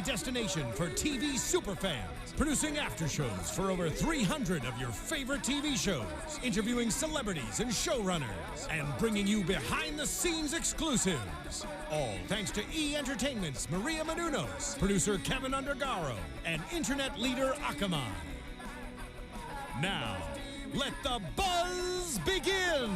destination for TV superfans, producing aftershows for over 300 of your favorite TV shows, interviewing celebrities and showrunners, and bringing you behind-the-scenes exclusives. All thanks to E! Entertainment's Maria Menounos, producer Kevin Undergaro, and internet leader Akamai. Now, let the buzz begin!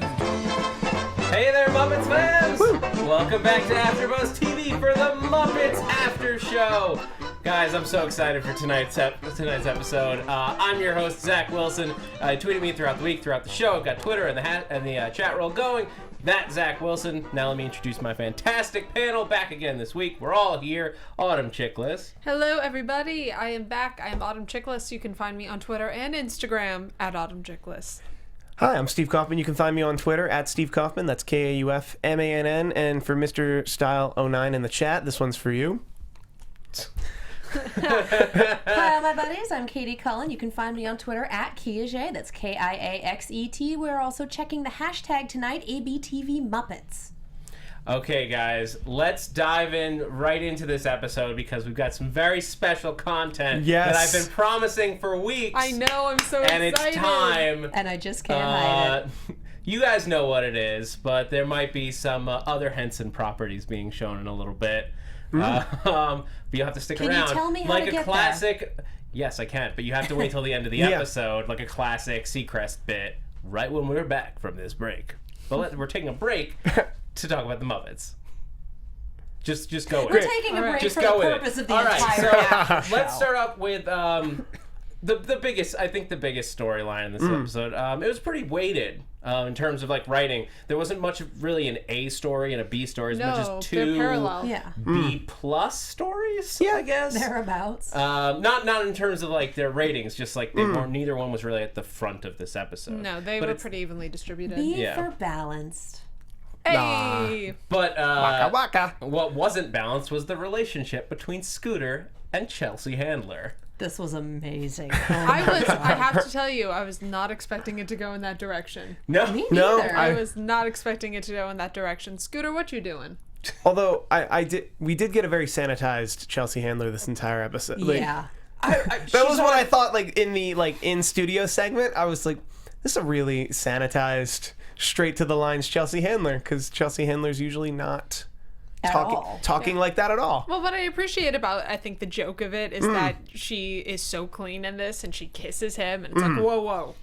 Hey there, Muppets fans! Woo. Welcome back to AFTERBUZZ TV for the Muppets After Show. Guys, I'm so excited for tonight's episode. I'm your host, Zach Wilson. Tweeted me throughout the week, throughout the show. I've got Twitter and the chat roll going. That's Zach Wilson. Now let me introduce my fantastic panel back again this week. We're all here. Autumn Chiklis. Hello, everybody. I am back. I am Autumn Chiklis. You can find me on Twitter and Instagram at Autumn Chiklis. Hi, I'm Steve Kaufmann. You can find me on Twitter at Steve Kaufmann. That's Kaufmann. And for Mr. Style 09 in the chat, this one's for you. Hi, all my buddies. I'm Katie Cullen. You can find me on Twitter at Kiaxet. That's Kiaxet. We're also checking the hashtag tonight, ABTV Muppets. Okay, guys, let's dive in right into this episode because we've got some very special content that I've been promising for weeks. I know, I'm so excited. And it's time. And I just can't hide it. You guys know what it is, but there might be some other Henson properties being shown in a little bit. But you'll have to stick around. Can you tell me how like to a get classic. There? Yes, I can, but you have to wait till the end of the episode, like a classic Seacrest bit, right when we're back from this break. But we're taking a break to talk about the Muppets. Just go with it. We're taking a break Just for go the with purpose it. of the All right, entire so let's start up with the biggest storyline in this episode. It was pretty weighted in terms of like writing. There wasn't much of really an A story and a B story as much as two parallel. B plus stories. I guess thereabouts. Not in terms of like their ratings, just like they weren't. Neither one was really at the front of this episode. No, they were pretty evenly distributed. B for balanced. Hey! But waka waka. What wasn't balanced was the relationship between Scooter and Chelsea Handler. This was amazing. I have to tell you, I was not expecting it to go in that direction. No, Me neither. I was not expecting it to go in that direction. Scooter, what you doing? Although we did get a very sanitized Chelsea Handler this entire episode. Like, Yeah. that was what I thought. Like in the in studio segment, I was like, this is a really sanitized, straight to the lines Chelsea Handler, because Chelsea Handler's usually not talking like that at all. Well, what I appreciate about, I think, the joke of it is that she is so clean in this, and she kisses him, and it's like, whoa,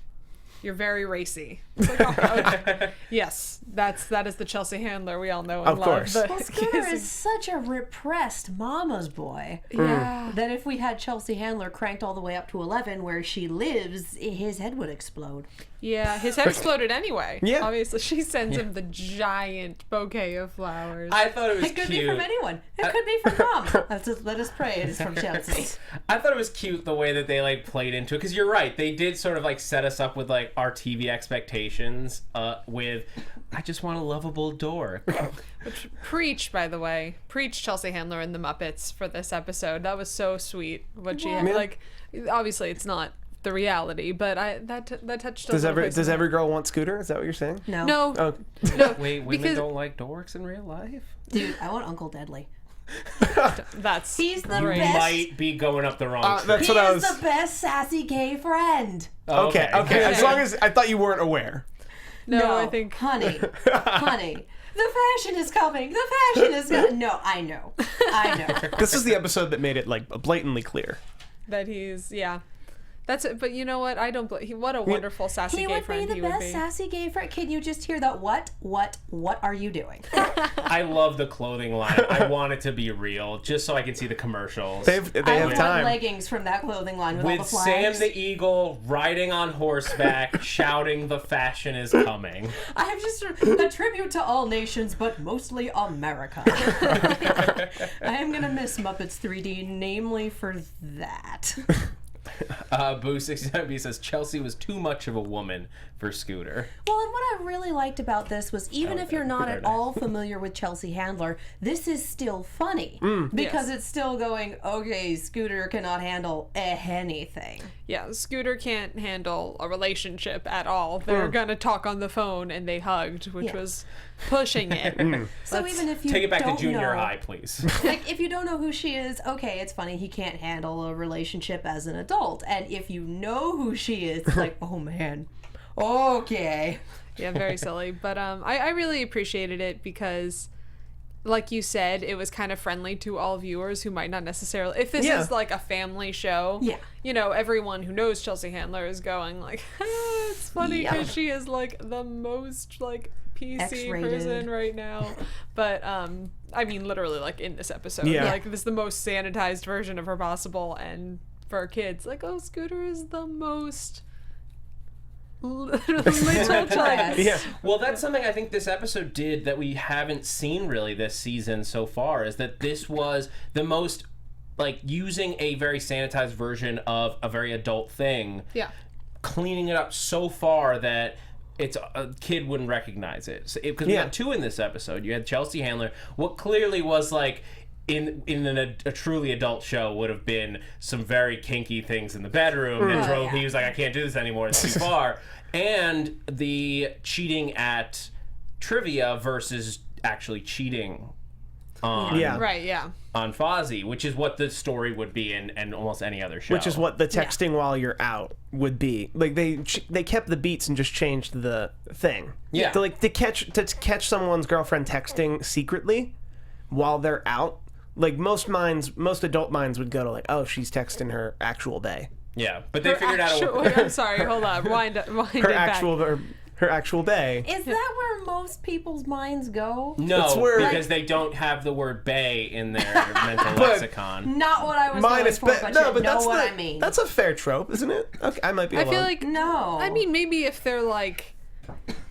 you're very racy. It's like, okay. Yes, that is the Chelsea Handler we all know and of love. Course. Well, Scooter is such a repressed mama's boy. Yeah. That if we had Chelsea Handler cranked all the way up to 11 where she lives, his head would explode. Yeah, his head exploded anyway. Yeah. Obviously, she sends him the giant bouquet of flowers. I thought it was It could cute. be from anyone. It could be from mom. Let us pray it is from Chelsea. I thought it was cute the way that they like played into it, because you're right, they did sort of like set us up with like our TV expectations with I just want a lovable dork. Which, preach, by the way. Preach Chelsea Handler in the Muppets for this episode. That was so sweet. What she had, like, obviously it's not the reality, but that touched. Does every girl want Scooter? Is that what you're saying? No. No. Wait, women don't like dorks in real life? Dude, I want Uncle Deadly. He's the You best. might be going up the wrong tree. That's He what I is was. the best sassy gay friend. Oh, Okay. As long as I thought you weren't aware. No, I think. Honey, the fashion is coming. The fashion is coming. No, I know. This is the episode that made it like blatantly clear. That he's, That's it, but you know what? I don't. What a wonderful sassy gay friend he would be. The best sassy gay friend. Can you just hear that? What are you doing? I love the clothing line. I want it to be real, just so I can see the commercials. They have I want time. leggings from that clothing line with all the With flags. Sam the Eagle riding on horseback, shouting, "The fashion is coming." I have just a tribute to all nations, but mostly America. I am gonna miss Muppets 3D, namely for that. Boo69B says Chelsea was too much of a woman for Scooter. Well, and what I really liked about this was even if you're not at all familiar with Chelsea Handler, this is still funny because it's still going, okay, Scooter cannot handle anything. Yeah, Scooter can't handle a relationship at all. They're gonna talk on the phone, and they hugged, which was pushing it. So even if you Take it back don't to junior know, high, please. like if you don't know who she is, okay, it's funny he can't handle a relationship as an adult. And if you know who she is, it's like, oh man, okay. Yeah, very silly. But I really appreciated it because, like you said, it was kind of friendly to all viewers who might not necessarily... If this is like a family show, you know, everyone who knows Chelsea Handler is going like, it's funny because she is like the most like PC X-rated person right now. But I mean, literally like in this episode, like this is the most sanitized version of her possible. And for kids, like, oh, Scooter is the most... little child. Yeah. Well, that's something I think this episode did that we haven't seen really this season so far, is that this was the most, like, using a very sanitized version of a very adult thing, cleaning it up so far that it's a kid wouldn't recognize it. Because we had two in this episode. You had Chelsea Handler, what clearly was like, in a truly adult show would have been some very kinky things in the bedroom that drove he was like, I can't do this anymore, it's too far. And the cheating at trivia versus actually cheating on on Fozzie, which is what the story would be in almost any other show. Which is what the texting while you're out would be. Like they kept the beats and just changed the thing. Yeah. To catch someone's girlfriend texting secretly while they're out. Like most adult minds would go to like, oh, she's texting her actual bae. Yeah, but they figured out a way. I'm sorry, hold on. Wind it back. Her actual bae. Is that where most people's minds go? No, because they don't have the word bae in their mental lexicon. Not what I was Minus going for, but you know that's what I mean. That's a fair trope, isn't it? Okay, I might be alone. I feel like No. I mean, maybe if they're like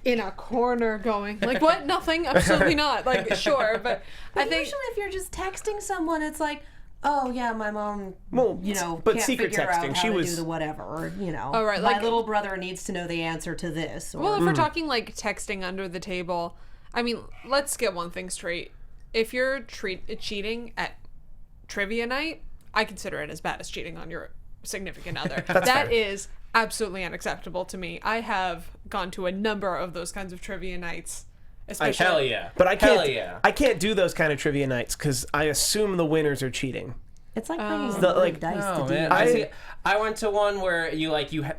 in a corner going like, what? Nothing? Absolutely not. Like, sure, but I think usually if you're just texting someone, it's like, oh yeah, my mom, but can't secret figure texting, out how to do the whatever, or, Oh, right, my like, little brother needs to know the answer to this. Or, well, if we're talking like texting under the table, I mean, let's get one thing straight. If you're cheating at trivia night, I consider it as bad as cheating on your significant other. That is absolutely unacceptable to me. I have gone to a number of those kinds of trivia nights. Especially, hell yeah. But I can't do those kind of trivia nights because I assume the winners are cheating. It's like playing dice to do. Man. I went to one where you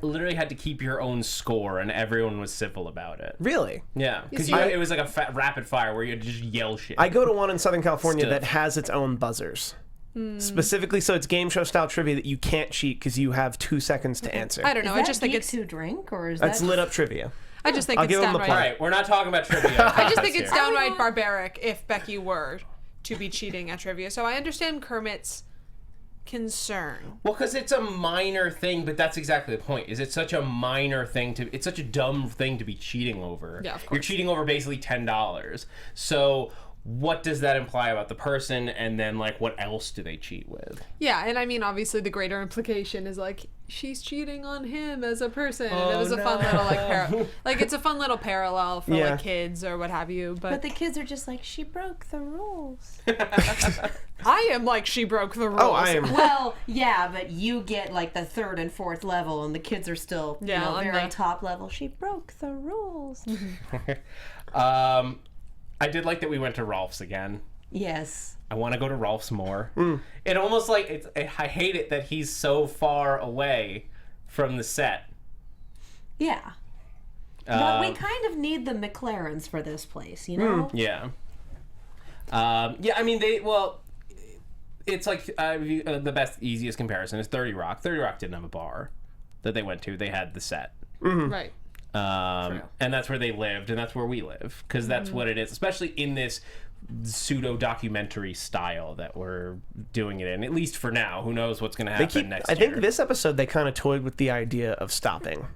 literally had to keep your own score and everyone was civil about it. Really? Yeah, because it was like a rapid fire where you had to just yell shit. I go to one in Southern California that has its own buzzers. Specifically, so it's game show style trivia that you can't cheat because you have 2 seconds to answer. I don't know. Is I just think Geeks it's Who Drink, or is That's that lit up trivia. I just think I'll it's give 'em the downright. All right, we're not talking about trivia. I just think it's downright barbaric if Becky were to be cheating at trivia. So I understand Kermit's concern. Well, because it's a minor thing, but that's exactly the point. Is it's such a minor thing it's such a dumb thing to be cheating over. Yeah, of course. You're cheating over basically $10. So what does that imply about the person? And then like, what else do they cheat with? Yeah, and I mean, obviously, the greater implication is like she's cheating on him as a person. And it was a fun little it's a fun little parallel for like kids or what have you. But the kids are just like, she broke the rules. I am like, she broke the rules. Oh, I am. Well, yeah, but you get like the 3rd and 4th level, and the kids are still very top level. She broke the rules. I did like that we went to Rolf's again. Yes. I want to go to Rolf's more. It almost like I hate it that he's so far away from the set. Yeah. But we kind of need the McLarens for this place, you know? Yeah. I mean, it's like the best, easiest comparison is 30 Rock. 30 Rock didn't have a bar that they went to. They had the set. Right. And that's where they lived, and that's where we live, because that's what it is, especially in this pseudo-documentary style that we're doing it in, at least for now. Who knows what's going to happen next year. I think this episode they kind of toyed with the idea of stopping.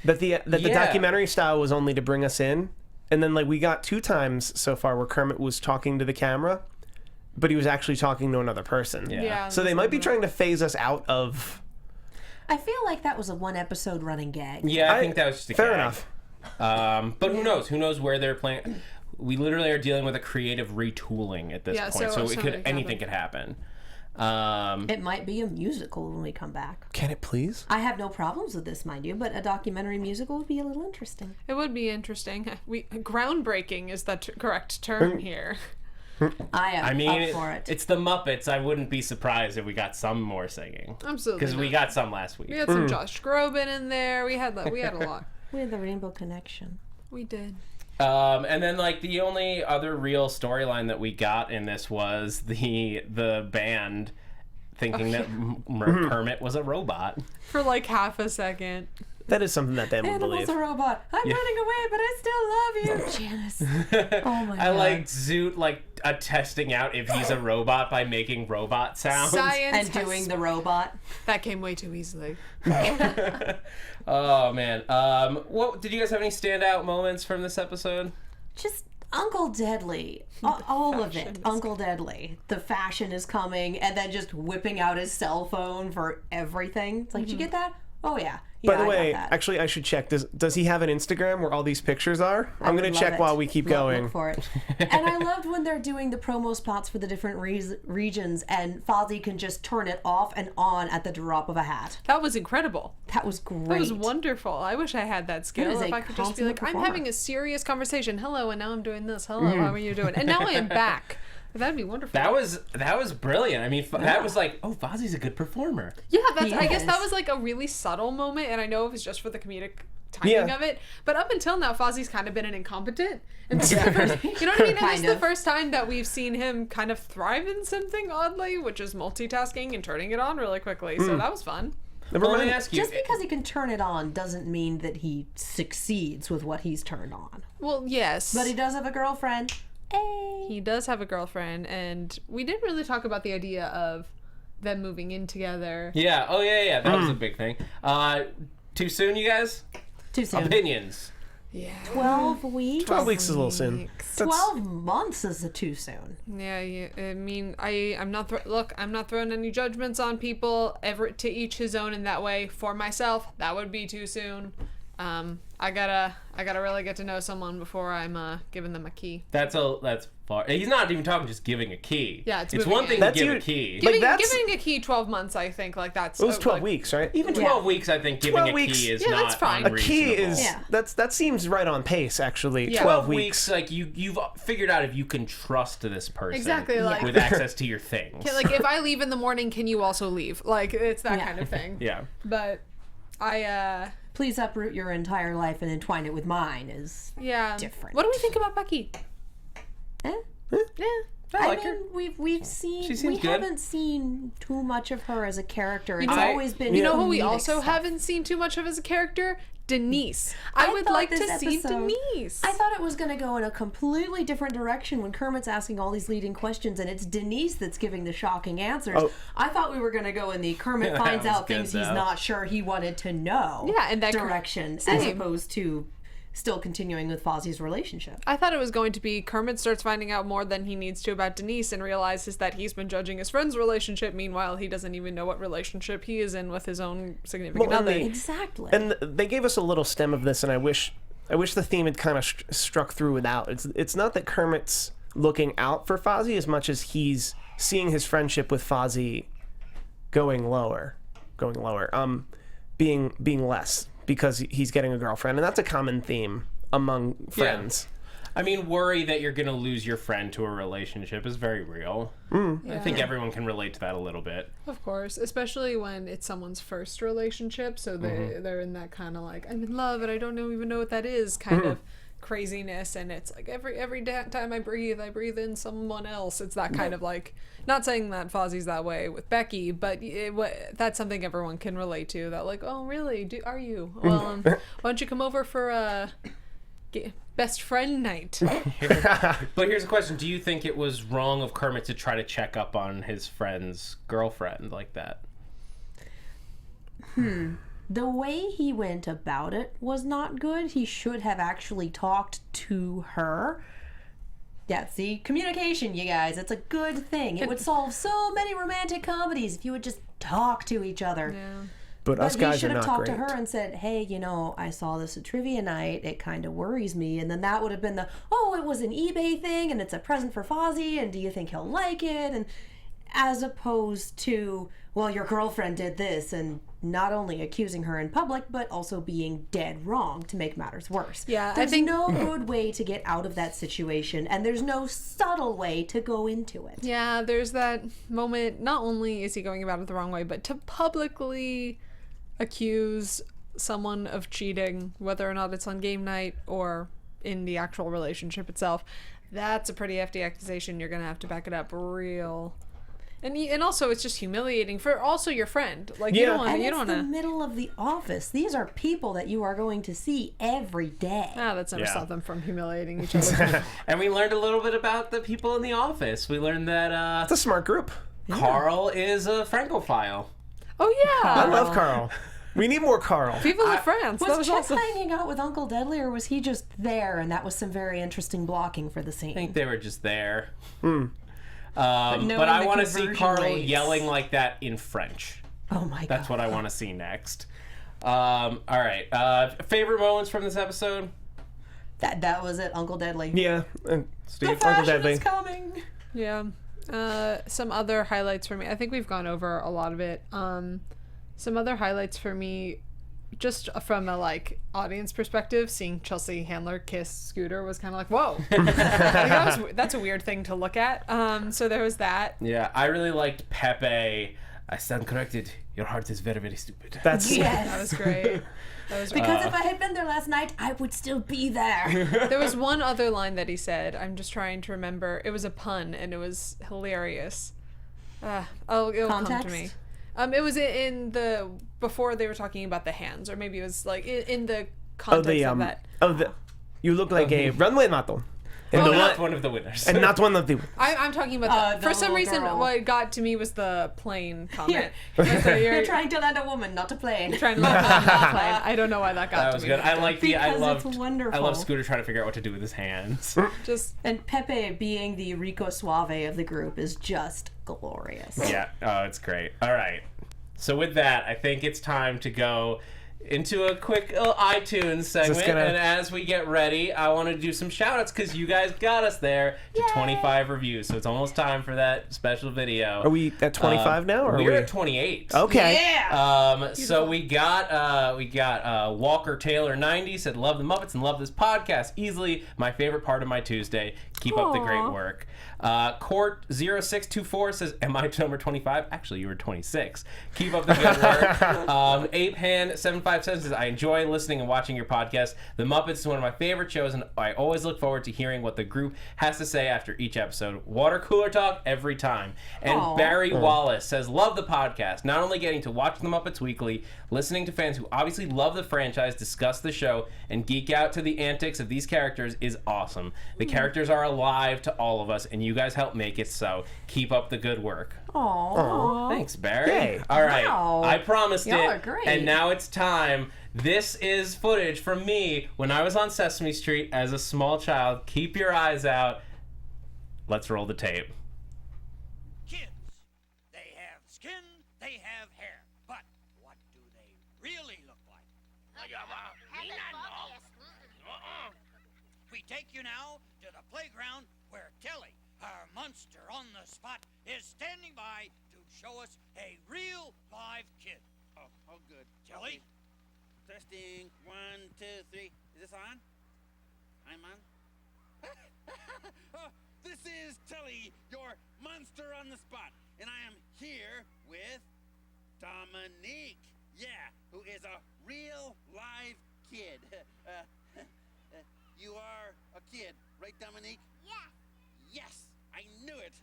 That the documentary style was only to bring us in, and then like we got 2 times so far where Kermit was talking to the camera, but he was actually talking to another person. Yeah. So they might be trying to phase us out of I feel like that was a 1-episode running gag. Yeah, I think that was just a fair gag. enough. But who knows? Who knows where they're playing? We literally are dealing with a creative retooling at this point, so anything could happen. It might be a musical when we come back. Can it please? I have no problems with this, mind you, but a documentary musical would be a little interesting. It would be interesting. Groundbreaking is the correct term here. I am up for it. It's the Muppets. I wouldn't be surprised if we got some more singing. Absolutely. Because we got some last week. We had some Josh Groban in there. We had a lot. We had the Rainbow Connection. We did. And then like the only other real storyline that we got in this was the band thinking that Kermit was a robot. For like half a second. That is something that they would Animal's believe. a robot. I'm running away, but I still love you, Janice. Oh my god. I like Zoot testing out if he's a robot by making robot sounds. Science and doing the robot. That came way too easily. Oh man. What did you guys have any standout moments from this episode? Just Uncle Deadly. All of it. Uncle Deadly. The fashion is coming, and then just whipping out his cell phone for everything. It's like, did you get that? Oh yeah. By the way, actually, I should check. Does he have an Instagram where all these pictures are? I'm going to check while we keep going. Look for it. And I loved when they're doing the promo spots for the different regions, and Fozzie can just turn it off and on at the drop of a hat. That was incredible. That was great. That was wonderful. I wish I had that skill. Is If a I could just be like, consummate I'm having a serious conversation. Hello, and now I'm doing this. Hello, how are you doing? And now I am back. That'd be wonderful. That was brilliant. I mean, that was like, oh, Fozzie's a good performer. Yeah, I guess that was like a really subtle moment, and I know it was just for the comedic timing of it. But up until now, Fozzie's kind of been an incompetent. And this is the first, you know what I mean? And this is the first time that we've seen him kind of thrive in something oddly, which is multitasking and turning it on really quickly. So that was fun. Let me ask you. Just because he can turn it on doesn't mean that he succeeds with what he's turned on. Well, yes. But he does have a girlfriend. Hey. He does have a girlfriend, and we didn't really talk about the idea of them moving in together. Yeah. Oh, yeah. That was a big thing. Too soon, you guys? Too soon. Opinions. Yeah. 12 weeks? 12 weeks is a little soon. 12 months is too soon. Yeah, I mean, I'm not I'm not throwing any judgments on people. To each his own in that way. For myself, that would be too soon. I gotta really get to know someone before I'm giving them a key. That's far. He's not even talking just giving a key. Yeah, it's one thing to give a key. Giving a key 12 months, I think, like that's. It was 12 weeks, right? Even 12 weeks, I think giving a key is not that's fine. unreasonable. A key is that seems right on pace, actually. Yeah. 12 weeks. Like you've figured out if you can trust this person exactly like with access to your things. Like if I leave in the morning, can you also leave? Like it's that kind of thing. Yeah. But Please uproot your entire life and entwine it with mine is different. What do we think about Becky? Eh? Yeah. I like her. We've seen She haven't seen too much of her as a character. It's know, always been You know who we comedic also stuff. haven't seen too much of as a character? Denise. I would like to see Denise. I thought it was going to go in a completely different direction when Kermit's asking all these leading questions and it's Denise that's giving the shocking answers. Oh. I thought we were going to go in the Kermit finds out things he's not sure he wanted to know and that direction as opposed to still continuing with Fozzie's relationship. I thought it was going to be Kermit starts finding out more than he needs to about Denise and realizes that he's been judging his friend's relationship. Meanwhile, he doesn't even know what relationship he is in with his own significant other. Exactly. And they gave us a little stem of this, and I wish the theme had kind of struck through without. It's not that Kermit's looking out for Fozzie as much as he's seeing his friendship with Fozzie going lower, being less. Because he's getting a girlfriend, and that's a common theme among friends. Yeah. I mean, worry that you're going to lose your friend to a relationship is very real. I think everyone can relate to that a little bit. Of course, especially when it's someone's first relationship, so they're in that kind of like, I'm in love and I don't even know what that is kind of craziness, and it's like every time I breathe in someone else. It's that kind of like, not saying that Fozzie's that way with Becky, but that's something everyone can relate to, that like, oh really, are you? Well, why don't you come over for best friend night? But here's a question: do you think it was wrong of Kermit to try to check up on his friend's girlfriend like that? The way he went about it was not good. He should have actually talked to her. Yeah, see, communication, you guys, it's a good thing. It would solve so many romantic comedies if you would just talk to each other. Yeah. But us guys he should are have not talked great. to her and said, hey, I saw this at trivia night. It kind of worries me. And then that would have been it was an eBay thing and it's a present for Fozzie. And do you think he'll like it? And as opposed to, well, your girlfriend did this, and not only accusing her in public, but also being dead wrong to make matters worse. Yeah, there's no good way to get out of that situation, and there's no subtle way to go into it. Yeah, there's that moment, not only is he going about it the wrong way, but to publicly accuse someone of cheating, whether or not it's on game night or in the actual relationship itself, that's a pretty hefty accusation. You're going to have to back it up real. And also, it's just humiliating for also your friend. Like, you don't want and you it's don't the want to. middle of the office. These are people that you are going to see every day. That's never stopped them from humiliating each other. And we learned a little bit about the people in the office. We learned that It's a smart group. Carl is a Francophile. Oh yeah, I love Carl. We need more Carl. people in France. That Was was Chip awesome. hanging out with Uncle Deadly, or was he just there and that was some very interesting blocking for the scene? I think they were just there. But knowing I the want to see conversion Carl rates. yelling like that in French. Oh my god. That's what I want to see next. All right. Favorite moments from this episode? That was it, Uncle Deadly. Yeah. And Steve, The Uncle fashion Deadly. is coming. Yeah. Some other highlights for me. I think we've gone over a lot of it. Some other highlights for me, just from a audience perspective, seeing Chelsea Handler kiss Scooter was kind of like, whoa. That's a weird thing to look at. So there was that. Yeah, I really liked Pepe. I stand corrected. Your heart is very, very stupid. That's Yes. That was great. That was Because if I had been there last night, I would still be there. There was one other line that he said. I'm just trying to remember. It was a pun, and it was hilarious. It'll come to me. Context? It was in the before they were talking about the hands, or maybe it was in the context of that. You look like a runway model. And Well, the not one, one of the winners. and not one of the. I'm talking about the for some little reason girl. what got to me was the plane comment. You're trying to land a woman, not a plane. Trying to land on the plane. I don't know why that got That to was me. good. I like the. I Because loved. it's wonderful. I love Scooter trying to figure out what to do with his hands. Just And Pepe, being the Rico Suave of the group, is just glorious. Yeah. Oh, it's great. All right. So with that, I think it's time to go into a quick iTunes segment. And as we get ready, I want to do some shout-outs because you guys got us there to 25 reviews. So it's almost time for that special video. Are we at 25 now? Or We're are we at 28. Okay. Yeah. So we got Walker Taylor 90 said love the Muppets and love this podcast. Easily my favorite part of my Tuesday. Keep up the great work. Court 0624 says, am I number 25? Actually, you were 26. Keep up the good work. Ape Hand 757 says, I enjoy listening and watching your podcast. The Muppets is one of my favorite shows, and I always look forward to hearing what the group has to say after each episode. Water cooler talk every time. And Barry Wallace says, love the podcast. Not only getting to watch the Muppets weekly, listening to fans who obviously love the franchise discuss the show and geek out to the antics of these characters is awesome. The characters are alive to all of us, and you guys help make it so. Keep up the good work. Aww. Thanks, Barry. Yay. All right. Wow. I promised Y'all it. are great. And now it's time. This is footage from me when I was on Sesame Street as a small child. Keep your eyes out. Let's roll the tape. Kids, they have skin, they have hair, but what do they really look like? We take you now to the playground where Telly, our monster on the spot, is standing by to show us a real live kid. Oh, good. Telly? Testing. 1, 2, 3. Is this on? I'm on. This is Telly, your monster on the spot, and I am here with Dominique. Yeah, who is a real live kid. You are a kid, right, Dominique? Yeah. Yes, I knew it.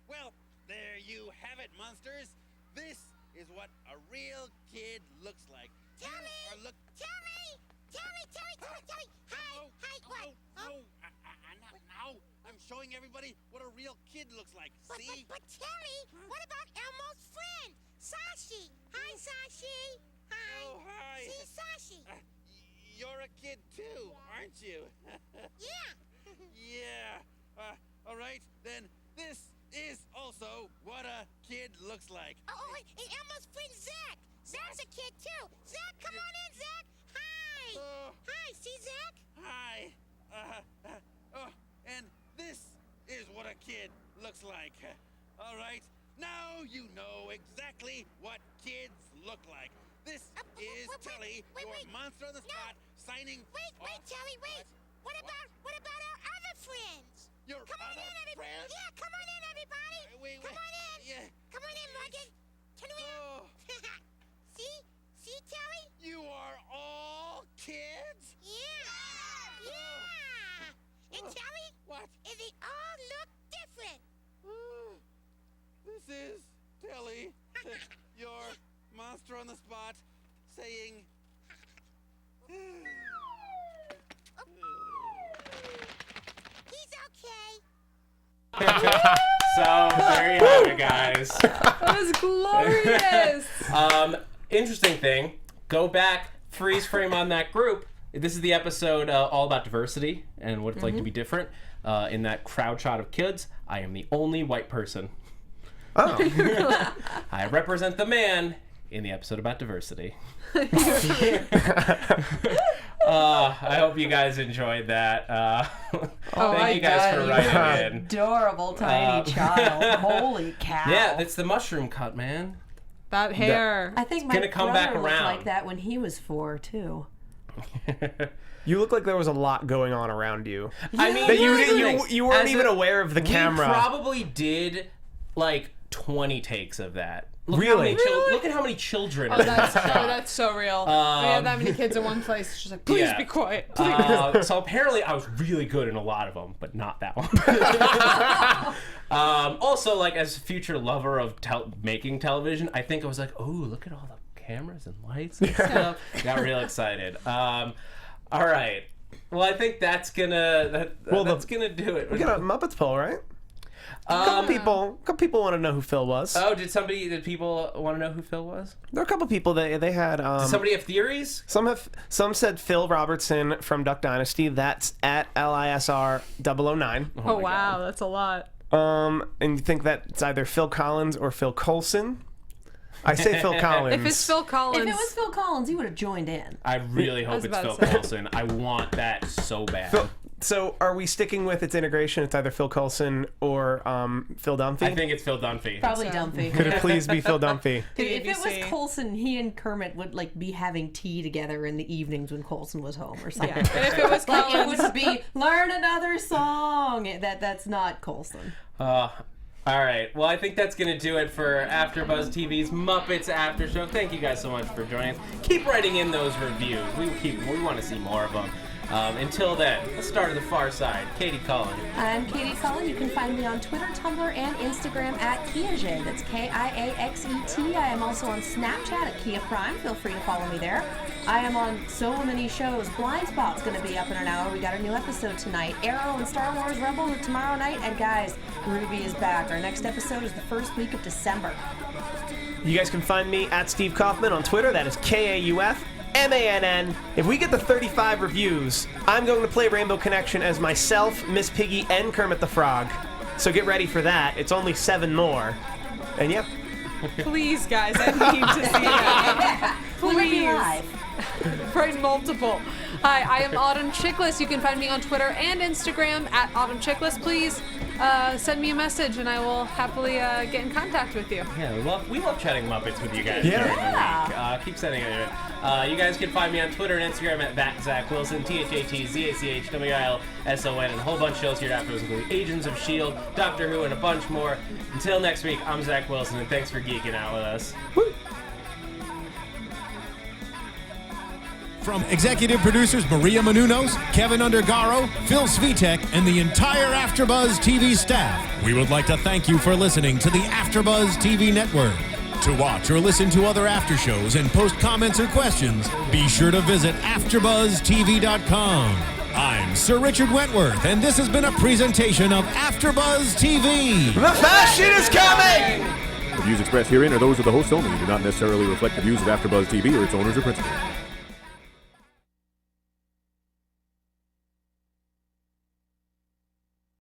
Well, there you have it, monsters. This is what a real kid looks like. Telly! Look. Telly! Hi! Hi! What? No. Now I'm showing everybody what a real kid looks like. See? But Telly, what about Elmo's friend, Sashi? Hi, Sashi. Hi. Oh, hi. See, Sashi. You're a kid too, aren't you? Yeah. Yeah. All right, then this is also what a kid looks like. Oh, and Elmo's friend Zach. Zach's a kid too. Zach, come on in, Zach. Hi. Hi, see Zach? Hi. And this is what a kid looks like. All right. Now you know exactly what kids look like. This is Telly, your monster on the spot, signing. Wait, Telly, wait. What about our other friends? Your Come on other in, everybody. friends? Yeah, come on in, everybody. Come on in. Yeah. Come on in, Morgan. Turn around. See, Telly? You are all kids? Yeah. And Telly? What? And they all look different. This is Telly, your monster on the spot, saying. He's okay. So, there you have it, guys. That was glorious. Interesting thing. Go back, freeze frame on that group. This is the episode all about diversity and what it's like to be different. In that crowd shot of kids, I am the only white person. Oh. I represent the man in the episode about diversity. I hope you guys enjoyed that. Thank you guys for writing in. Adorable tiny child. Holy cow. Yeah, it's the mushroom cut, man. That hair. I think my gonna come back brother looked around. like that when he was 4 too. You look like there was a lot going on around you. I mean, That you weren't as even aware of the camera. We probably did like 20 takes of that. Look Really? Look at how many children. Oh, that's so real. We have that many kids in one place. It's just like, please be quiet. Please. So apparently I was really good in a lot of them, but not that one. Also, like, as a future lover of making television, I think I was like, oh, look at all the cameras and lights and stuff. Got real excited. All right. Well, I think that's gonna that's gonna do it. We got a Muppets poll, right? A couple people want to know who Phil was. Oh, did people want to know who Phil was? There are a couple people that they had. Did somebody have theories? Some said Phil Robertson from Duck Dynasty. That's at LISR009. Oh wow, that's a lot. And you think that it's either Phil Collins or Phil Coulson? I say Phil Collins. If it's Phil Collins, If it was Phil Collins, he would have joined in. I really hope it's about Phil to say. Coulson. I want that so bad. So are we sticking with its integration? It's either Phil Coulson or Phil Dunphy? I think it's Phil Dunphy. Probably Dumpy. Could it please be Phil Dunphy? If it was ABC. Coulson, he and Kermit would like be having tea together in the evenings when Coulson was home or something. And if it was Like it Collins, would be learn another song. That's not Coulson. All right. Well, I think that's going to do it for AfterBuzz TV's Muppets After Show. Thank you guys so much for joining us. Keep writing in those reviews. We want to see more of them. Until then, let's start at the far side. Katie Cullen. I'm Katie Cullen. You can find me on Twitter, Tumblr, and Instagram at Kiaxet. That's KIAXET. I am also on Snapchat at Kia Prime. Feel free to follow me there. I am on so many shows. Blind Spot's going to be up in an hour. We got a new episode tonight. Arrow and Star Wars Rebels are tomorrow night. And guys, Ruby is back. Our next episode is the first week of December. You guys can find me at Steve Kaufmann on Twitter. That is KAUFMANN. If we get the 35 reviews, I'm going to play Rainbow Connection as myself, Miss Piggy, and Kermit the Frog. So get ready for that. It's only 7 more. And yep. please, guys, I need to see that. Please. Live. Right, multiple. Hi, I am Autumn Chiklis. You can find me on Twitter and Instagram at Autumn Chiklis. Please send me a message and I will happily get in contact with you. Yeah, we love chatting Muppets with you guys Yeah. during the week. Keep sending it in. You guys can find me on Twitter and Instagram at @ZachWilson, ThatZachWilson, and a whole bunch of shows here after, including Agents of S.H.I.E.L.D., Doctor Who, and a bunch more. Until next week, I'm Zach Wilson, and thanks for geeking out with us. Woo. From executive producers Maria Menounos, Kevin Undergaro, Phil Svitek, and the entire AfterBuzz TV staff, we would like to thank you for listening to the AfterBuzz TV network. To watch or listen to other after shows and post comments or questions, be sure to visit AfterBuzzTV.com. I'm Sir Richard Wentworth, and this has been a presentation of AfterBuzz TV. The fashion is coming! The views expressed herein are those of the hosts only and do not necessarily reflect the views of AfterBuzz TV or its owners or principals.